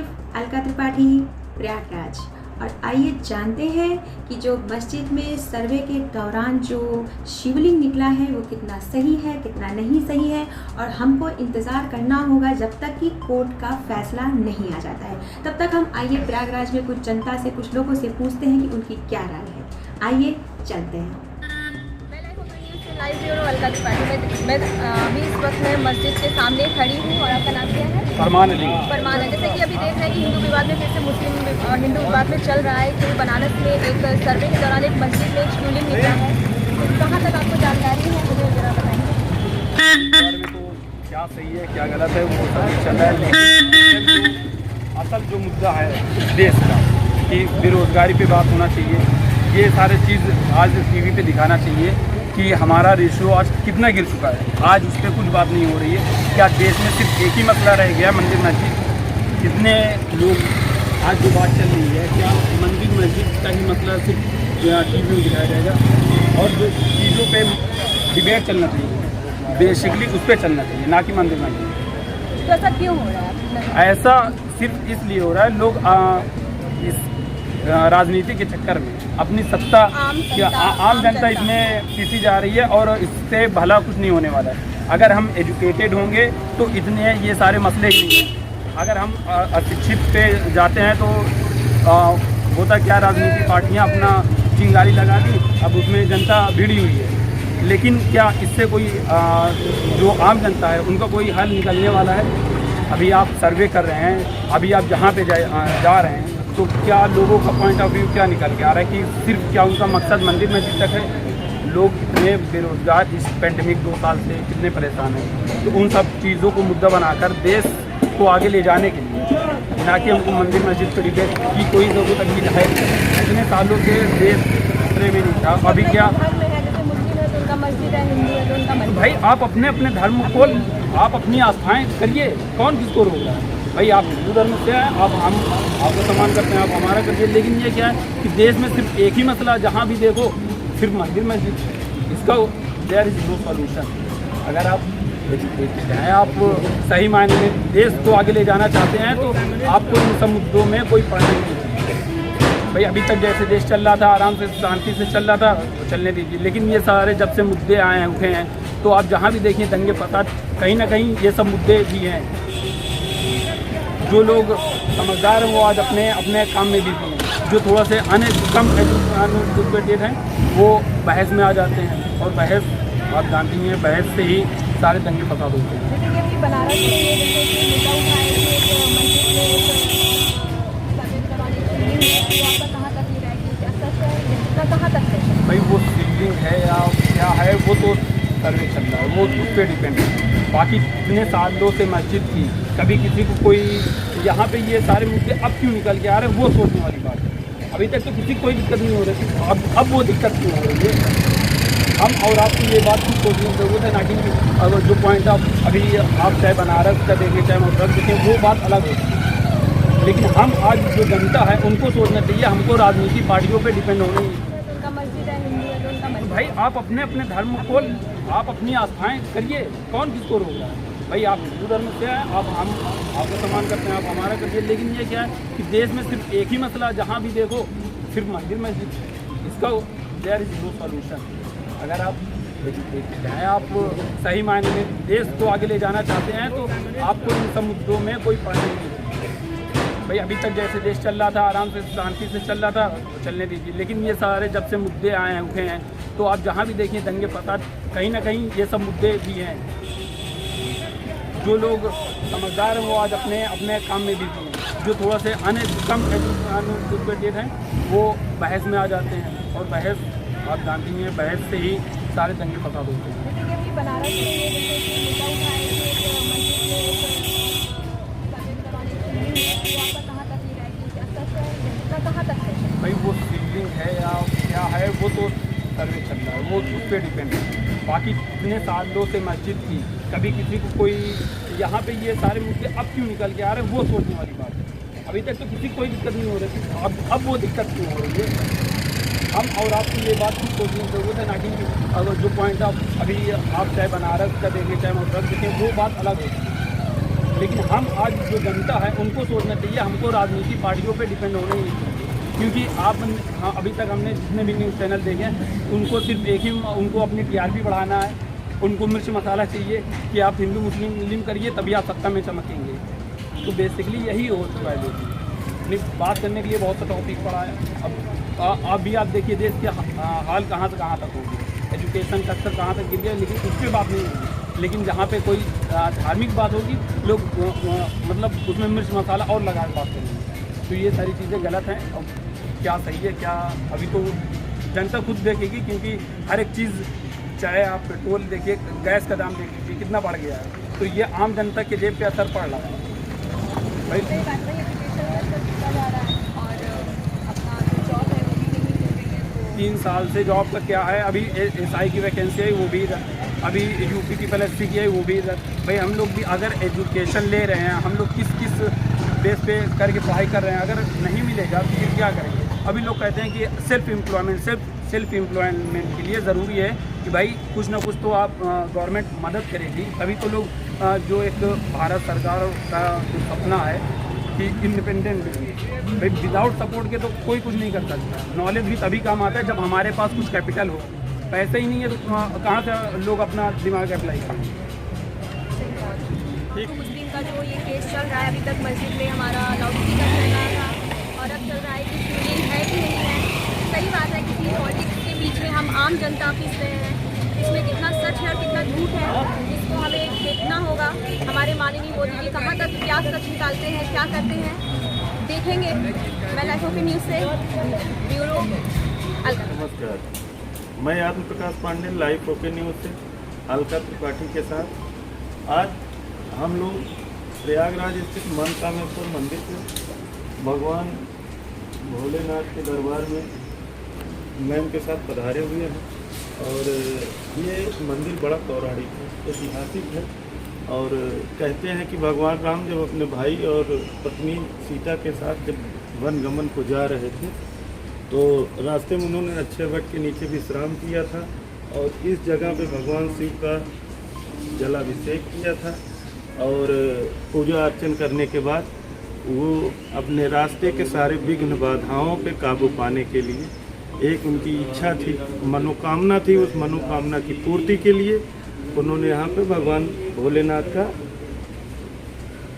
Chief Alka Tripathi, Prayagraj. और आइए जानते हैं कि जो मस्जिद में सर्वे के दौरान जो शिवलिंग निकला है वो कितना सही है, कितना नहीं सही है, और हमको इंतज़ार करना होगा जब तक कि कोर्ट का फैसला नहीं आ जाता है। तब तक हम आइए प्रयागराज में कुछ जनता से, कुछ लोगों से पूछते हैं कि उनकी क्या राय है। आइए चलते हैं। Live bureau Alka Tripathi. मैं अभी इस वक्त मैं मस्जिद के सामने खड़ी हूँ। और आपका नाम क्या है? फरमान अली। फरमान है। जैसे कि अभी देख रहे हैं कि हिंदू विवाद में फिर से मुस्लिम हिंदू विवाद में चल रहा है कि बनारस में एक सर्वे के दौरान एक मस्जिद में एक शिवलिंग निकला है। तो कहाँ तक आपको जानकारी है, मुझे जरा बताएंगे। तो क्या सही है क्या गलत है वो सभी चल रहा है, लेकिन असल जो मुद्दा है देश का कि बेरोजगारी पे बात होना चाहिए। ये सारे चीज़ आज टीवी पे दिखाना चाहिए कि हमारा रेशियो आज कितना गिर चुका है। आज उस पर कुछ बात नहीं हो रही है। क्या देश में सिर्फ एक ही मसला रह गया, मंदिर मस्जिद? कितने लोग आज जो बात चल रही है, क्या मंदिर मस्जिद का ही मसला सिर्फ टीवी में दिखाया जाएगा? और जो चीज़ों पे डिबेट चलना चाहिए, बेसिकली उस पर चलना चाहिए, ना कि मंदिर मस्जिद। तो ऐसा क्यों हो रहा है? ऐसा सिर्फ इसलिए हो रहा है, लोग इस राजनीति के चक्कर में अपनी सत्ता आम जनता इसमें पीसी जा रही है और इससे भला कुछ नहीं होने वाला है। अगर हम एजुकेटेड होंगे तो इतने ये सारे मसले ही नहीं हैं। अगर हम अशिक्षित पे जाते हैं तो होता क्या, राजनीतिक पार्टियां अपना चिंगारी लगा दी, अब उसमें जनता भिड़ी हुई है। लेकिन क्या इससे कोई जो आम जनता है उनका कोई हल निकलने वाला है? अभी आप सर्वे कर रहे हैं, अभी आप जहाँ पे जा रहे हैं, तो क्या लोगों का पॉइंट ऑफ व्यू क्या निकल के आ रहा है कि सिर्फ क्या उनका मकसद मंदिर मस्जिद तक है? लोग इतने बेरोजगार इस पेंडेमिक 2 साल से कितने परेशान हैं। तो उन सब चीज़ों को मुद्दा बनाकर देश को आगे ले जाने के लिए, ना कि हमको मंदिर मस्जिद पर डिबेट की कोई ज़रूरत अभी है। इतने सालों से देश खतरे में नहीं था। अभी क्या भाई, आप अपने अपने धर्म को, आप अपनी आस्थाएँ करिए, कौन किसको रोक रहा है? भाई आप हिंदू धर्म से हैं, आप हम आपको सम्मान करते हैं, आप हमारा करिए। लेकिन ये क्या है कि देश में सिर्फ एक ही मसला, जहाँ भी देखो सिर्फ मंदिर मस्जिद, इसका देयर इज नो सॉल्यूशन। अगर आप हैं, आप सही मायने में देश को आगे ले जाना चाहते हैं तो आपको इन सब मुद्दों में कोई पढ़ना नहीं चाहिए। भाई अभी तक जैसे देश चल रहा था, आराम से शांति से चल रहा था, तो चलने दीजिए। लेकिन ये सारे जब से मुद्दे आए हैं, उठे हैं, तो आप जहाँ भी देखिए दंगे फसाद, कहीं ना कहीं ये सब मुद्दे भी हैं। जो लोग समझदार हैं वो आज अपने अपने काम में बिजी हैं। जो थोड़ा से कम एजुकेटेड हैं वो बहस में आ जाते हैं, और बहस आप जानती हैं, बहस से ही सारे दंगे फसाद होते हैं। भाई वो शिवलिंग है या क्या है वो तो सर्वे चल रहा है, वो उस पर डिपेंड है। बाकी इतने सालों से मस्जिद थी, कभी किसी को कोई यहाँ पे ये सारे मुद्दे अब क्यों निकल के आ रहे हैं, वो सोचने वाली बात है। अभी तक तो किसी कोई दिक्कत नहीं हो रही थी, अब वो दिक्कत क्यों हो रही है? हम और आपको ये बात खुद सोचने की ज़रूरत है, ना कि अगर जो पॉइंट आप अभी आप चाहे बनारस का देखें, चाहे मथुरा देखें, वो बात अलग होती है। लेकिन हम आज जो जनता है उनको सोचना चाहिए, हमको राजनीतिक पार्टियों पर डिपेंड होना ही। भाई आप अपने अपने धर्म को, आप अपनी आस्थाएँ करिए, कौन किसको रोक रहा है? भाई आप हिंदू धर्म से हैं, आप हम आपको सम्मान करते हैं, आप हमारा करिए। लेकिन ये क्या है कि देश में सिर्फ एक ही मसला, जहाँ भी देखो सिर्फ मंदिर मस्जिद, इसका देयर इज नो सॉल्यूशन। अगर आप हैं, आप सही मायने में देश को आगे ले जाना चाहते हैं तो आपको इन सब मुद्दों में कोई पढ़ना नहीं चाहिए। भाई अभी तक जैसे देश चल रहा था, आराम से शांति से चल रहा था, तो चलने दीजिए। लेकिन ये सारे जब से मुद्दे आए हैं, उठे हैं, तो आप जहाँ भी देखिए दंगे फसाद, कहीं ना कहीं ये सब मुद्दे भी हैं। जो लोग समझदार हैं वो आज अपने अपने काम में बिजी हैं। जो थोड़ा से कम एजुकेटेड हैं वो बहस में आ जाते हैं, और बहस आप जानती हैं, बहस से ही सारे दंगे फसाद होते हैं। भाई वो शिवलिंग है या क्या है वो तो सर्वे चल रहा है, वो उस पर डिपेंड है। बाकी इतने सालों से मस्जिद थी, कभी किसी को कोई यहाँ पे ये सारे मुद्दे अब क्यों निकल के आ रहे हैं, वो सोचने वाली बात है। अभी तक तो किसी कोई दिक्कत नहीं हो रही थी, अब वो दिक्कत क्यों हो रही है? हम और आपको ये बात खुद सोचने की ज़रूरत है, ना कि अगर जो पॉइंट आप अभी आप चाहे बनारस का देखें, चाहे मथुरा देखें, वो बात अलग होती है। लेकिन हम आज जो जनता है उनको सोचना चाहिए, हमको राजनीतिक पार्टियों पे डिपेंड होना ही नहीं चाहिए। क्योंकि हाँ, अभी तक हमने जितने भी न्यूज़ चैनल देखे हैं उनको सिर्फ एक ही, उनको अपनी टीआरपी बढ़ाना है, उनको मिर्च मसाला चाहिए कि आप हिंदू मुस्लिम करिए तभी आप सत्ता में चमकेंगे। तो बेसिकली यही हो चुका है लोग। बात करने के लिए बहुत सा टॉपिक पड़ा है। अब अभी आप देखिए देश के हाल कहाँ से कहाँ तक होगी, एजुकेशन का स्तर कहाँ तक गिर गया, लेकिन उस पर बात नहीं होगी। लेकिन जहाँ पे कोई धार्मिक बात होगी लोग मतलब उसमें मिर्च मसाला और लगा के बात करेंगे। तो ये सारी चीज़ें गलत हैं। अब क्या सही है क्या, अभी तो जनता खुद देखेगी, क्योंकि हर एक चीज़, चाहे आप पेट्रोल देखिए, गैस का दाम देख लीजिए कितना बढ़ गया है। तो ये आम जनता के जेब पे असर पड़ रहा है भाई। 3 साल से जॉब का क्या है, अभी SI की वैकेंसी आई वो भी इधर, अभी UPPSC की आई वो भी इधर। भाई हम लोग भी अगर एजुकेशन ले रहे हैं, हम लोग किस बेस पे करके पढ़ाई कर रहे हैं, अगर नहीं मिलेगा तो फिर क्या करेंगे। अभी लोग कहते हैं कि सेल्फ एम्प्लॉयमेंट के लिए ज़रूरी है कि भाई कुछ ना कुछ तो आप गवर्नमेंट मदद करेगी, तभी तो लोग जो एक भारत सरकार का जो सपना है कि इंडिपेंडेंट, भाई विदाउट सपोर्ट के तो कोई कुछ नहीं कर सकता। नॉलेज भी तभी काम आता है जब हमारे पास कुछ कैपिटल हो। पैसे ही नहीं है तो कहाँ से लोग अपना दिमाग अप्लाई करेंगे। तो मुस्लिम का जो ये केस चल रहा है, अभी तक मस्जिद में हमारा लाउडस्पीकर चल रहा था और अब चल रहा है कि शिवलिंग है कि नहीं है। सही बात है, किसी पॉलिटिक्स के बीच में हम आम जनता पिस रहे हैं। इसमें कितना सच है और कितना झूठ है, इसको हमें देखना होगा। हमारे माननीय मोदी जी कहाँ तक क्या सच निकालते हैं, क्या करते हैं, देखेंगे। मैं लाइफ ओके न्यूज़ से ब्यूरो अलका। नमस्कार, मैं आत्म प्रकाश पांडे, लाइफ ओके न्यूज़ से अलका त्रिपाठी के साथ। आज हम लोग प्रयागराज स्थित मनकामेश्वर मंदिर से भगवान भोलेनाथ के दरबार में मैम के साथ पधारे हुए हैं। और ये मंदिर बड़ा पौराणिक है, ऐतिहासिक है। और कहते हैं कि भगवान राम जब अपने भाई और पत्नी सीता के साथ जब वन गमन को जा रहे थे तो रास्ते में उन्होंने अक्षय वट के नीचे विश्राम किया था और इस जगह पे भगवान शिव का जलाभिषेक किया था। और पूजा अर्चन करने के बाद वो अपने रास्ते के सारे विघ्न बाधाओं पे काबू पाने के लिए, एक उनकी इच्छा थी, मनोकामना थी, उस मनोकामना की पूर्ति के लिए उन्होंने यहाँ पे भगवान भोलेनाथ का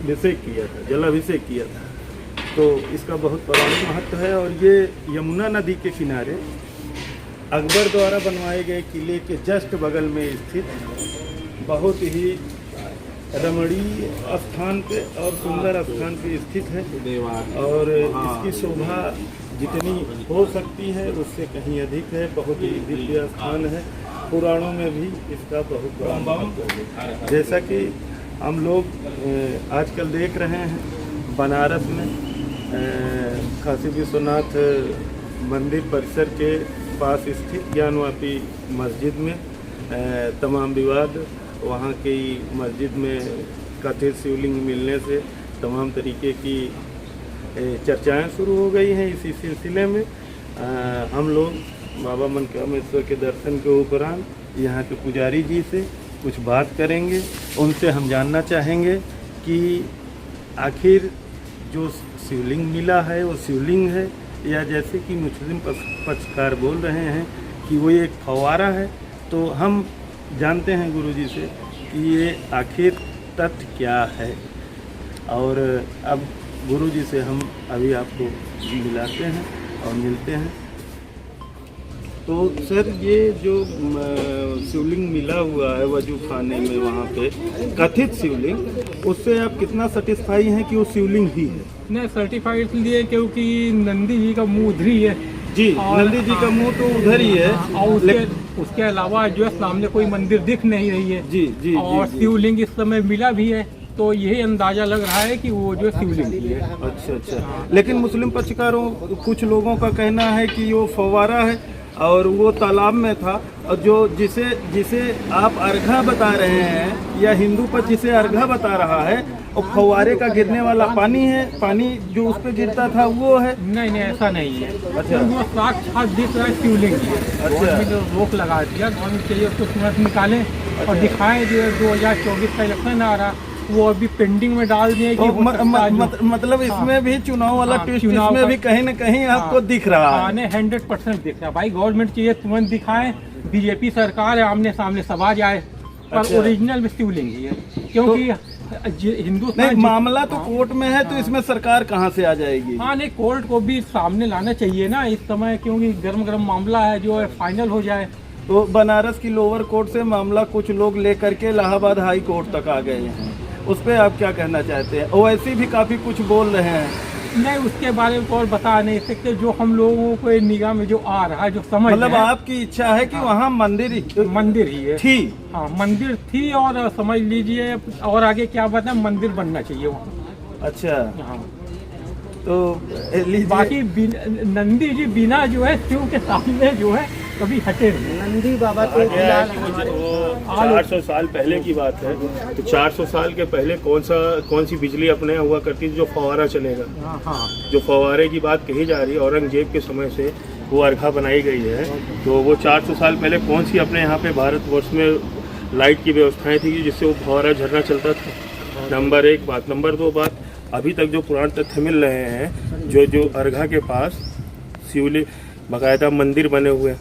अभिषेक किया था, जलाभिषेक किया था। तो इसका बहुत पौराणिक महत्व है। और ये यमुना नदी के किनारे अकबर द्वारा बनवाए गए किले के जस्ट बगल में स्थित बहुत ही रमणीय स्थान पे और सुंदर स्थान पे स्थित है। और इसकी शोभा जितनी हो सकती है उससे कहीं अधिक है। बहुत ही दिव्य स्थान है। पुराणों में भी इसका बहुत बड़ा महत्व है। जैसा कि हम लोग आजकल देख रहे हैं बनारस में काशी विश्वनाथ मंदिर परिसर के पास स्थित ज्ञानवापी मस्जिद में तमाम विवाद, वहाँ की मस्जिद में कथित शिवलिंग मिलने से तमाम तरीके की चर्चाएं शुरू हो गई हैं। इसी सिलसिले में हम लोग बाबा मनकामेश्वर के दर्शन के उपरांत यहाँ के पुजारी जी से कुछ बात करेंगे। उनसे हम जानना चाहेंगे कि आखिर जो शिवलिंग मिला है वो शिवलिंग है या जैसे कि मुस्लिम पक्षकार बोल रहे हैं कि वो एक फव्वारा है। तो हम जानते हैं गुरुजी से कि ये आखिर तथ्य क्या है। और अब गुरुजी से हम अभी आपको मिलाते हैं और मिलते हैं। तो सर, ये जो शिवलिंग मिला हुआ है वजू खाने में वहाँ पे कथित शिवलिंग, उससे आप कितना सेटिस्फाई हैं कि वो शिवलिंग ही है? नहीं, सर्टिफाइड इसलिए क्योंकि नंदी जी का मुंह उधर ही है जी। नंदी जी का मुंह तो उधर ही है। और उसके अलावा जो है सामने कोई मंदिर दिख नहीं रही है जी जी। और शिवलिंग इस समय मिला भी है, तो यही अंदाजा लग रहा है कि वो जो शिवलिंग ही है। अच्छा अच्छा। लेकिन मुस्लिम पक्षकारों कुछ लोगों का कहना है कि वो फव्वारा है और वो तालाब में था। और जो जिसे आप अर्घा बता रहे हैं या हिंदू पर जिसे अर्घा बता रहा है, और फव्वारे का गिरने वाला पानी है, पानी जो उस पर गिरता था वो है? नहीं नहीं, ऐसा नहीं है। अच्छा। वो साक्षात दिख रहा है शिवलिंग है। अच्छा। रोक लगा दिया, हम चाहिए उसको तुरंत निकालें और दिखाएं। जो 2024 का इलेक्शन आ रहा, वो अभी पेंडिंग में डाल दिए कि हो सकता है जो- मतलब इसमें भी चुनाव वाला हाँ, ट्विस्ट चुनाव इसमें का- भी कहीं न कहीं आपको हाँ, दिख रहा है। हाँ, 100% दिख रहा है भाई। गवर्नमेंट चाहिए तुरंत दिखाएं, बीजेपी सरकार है, आमने सामने सब आ जाए, पर अच्छा। ओरिजिनल में शिवलिंग ही है, क्योंकि हिंदुस्तान नहीं, मामला तो कोर्ट में है, तो इसमें सरकार कहाँ से आ जाएगी? हाँ नहीं, कोर्ट को भी सामने लाना चाहिए ना इस समय, क्योंकि गर्म गर्म मामला है जो है फाइनल हो जाए। तो बनारस की लोअर कोर्ट से मामला कुछ लोग लेकर के इलाहाबाद हाई कोर्ट तक आ गए हैं, उस पर आप क्या कहना चाहते हैं? ओवैसी भी काफी कुछ बोल रहे हैं। नहीं, उसके बारे में और बता नहीं सकते, जो हम लोगों को निगाह में जो आ रहा है, जो समझ मतलब है, आपकी इच्छा है कि वहाँ मंदिर मंदिर ही है। थी। हाँ, मंदिर थी, और समझ लीजिए, और आगे क्या बताएं, मंदिर बनना चाहिए वहाँ। अच्छा, हाँ, तो लीजिए। बाकी नंदी जी बिना जो है शिव के सामने जो है कभी हटे नहीं। नंदी बाबा तो फिलहाल वो 400 साल पहले की बात है, तो 400 साल के पहले कौन सी बिजली अपने यहाँ हुआ करती थी जो फव्वारा चलेगा? हाँ, जो फव्वारे की बात कही जा रही है, औरंगजेब के समय से वो अर्घा बनाई गई है, तो वो 400 साल पहले कौन सी अपने यहाँ पे भारतवर्ष में लाइट की व्यवस्थाएं थी जिससे वो फव्वारा झरना चलता था? नंबर 1 बात। नंबर 2 बात, अभी तक जो पुराण तथ्य मिल रहे हैं, जो अर्घा के पास शिवलिंग, बाकायदा मंदिर बने हुए हैं,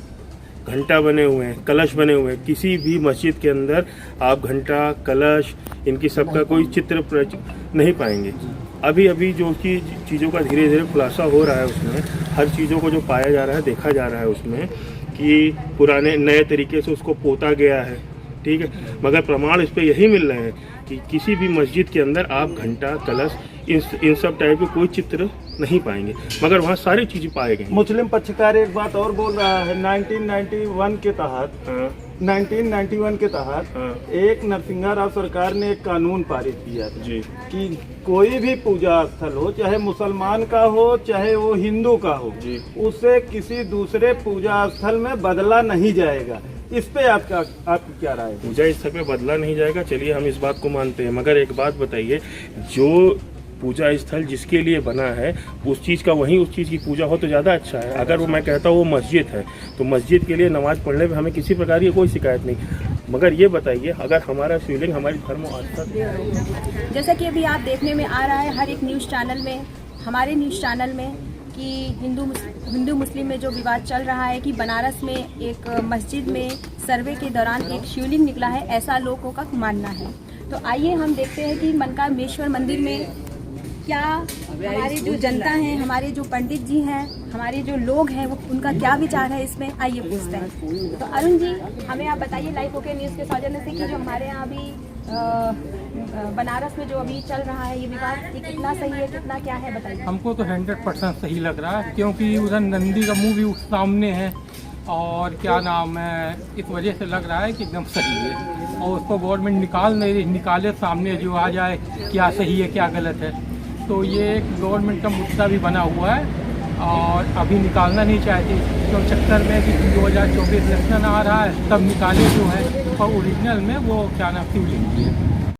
घंटा बने हुए हैं, कलश बने हुए हैं। किसी भी मस्जिद के अंदर आप घंटा, कलश, इनकी सबका कोई चित्र नहीं पाएंगे। अभी जो की चीज़ों का धीरे धीरे खुलासा हो रहा है, उसमें हर चीज़ों को जो पाया जा रहा है, देखा जा रहा है उसमें कि पुराने नए तरीके से उसको पोता गया है, ठीक है। मगर प्रमाण इस पर यही मिल रहे हैं कि किसी भी मस्जिद के अंदर आप घंटा, कलश, इन सब टाइप के कोई चित्र नहीं पाएंगे, मगर वहाँ सारी चीज़ें पाए गए। मुस्लिम पक्षकार एक बात और बोल रहा है, 1991 के तहत हाँ, 1991 के तहत हाँ, एक नरसिंहा राव सरकार ने एक कानून पारित किया था जी, कि कोई भी पूजा स्थल हो, चाहे मुसलमान का हो चाहे वो हिंदू का हो, जी, उसे किसी दूसरे पूजा स्थल में बदला नहीं जाएगा। इस पे आपकी क्या राय है? पूजा स्थल पे बदला नहीं जाएगा, चलिए हम इस बात को मानते हैं, मगर एक बात बताइए, जो पूजा स्थल जिसके लिए बना है उस चीज़ का वहीं उस चीज़ की पूजा हो तो ज़्यादा अच्छा है। अगर वो मैं कहता हूँ वो मस्जिद है, तो मस्जिद के लिए नमाज़ पढ़ने में हमें किसी प्रकार की कोई शिकायत नहीं, मगर ये बताइए अगर हमारा शिवलिंग हमारी धर्म आस्था, जैसा कि अभी आप देखने में आ रहा है हर एक न्यूज़ चैनल में, हमारे न्यूज़ चैनल में, कि हिंदू मुस्लिम में जो विवाद चल रहा है कि बनारस में एक मस्जिद में सर्वे के दौरान एक शिवलिंग निकला है, ऐसा लोगों का मानना है। तो आइए हम देखते हैं कि मनकामेश्वर मंदिर में क्या हमारी जो जनता है, हमारे जो पंडित जी हैं, हमारे जो लोग हैं, वो उनका क्या विचार है इसमें, आइए पूछते हैं। तो अरुण जी, हमें आप बताइए लाइव ओके न्यूज़ के सौजन्य से कि जो हमारे यहाँ अभी बनारस में जो अभी चल रहा है ये विवाद, ये कितना सही है, कितना क्या है, बताइए। हमको तो 100% सही लग रहा है, क्योंकि उधर नंदी का मुंह भी सामने है, और क्या नाम है, इस वजह से लग रहा है कि एकदम सही है, और उसको गवर्नमेंट निकाले सामने जो आ जाए क्या सही है क्या गलत है। तो ये एक गवर्नमेंट का मुद्दा भी बना हुआ है, और अभी निकालना नहीं चाहती, तो चक्कर में कि 2024 इलेक्शन आ रहा है, तब निकाले जो है, और ओरिजिनल में वो क्या नाम शिवलिंग है।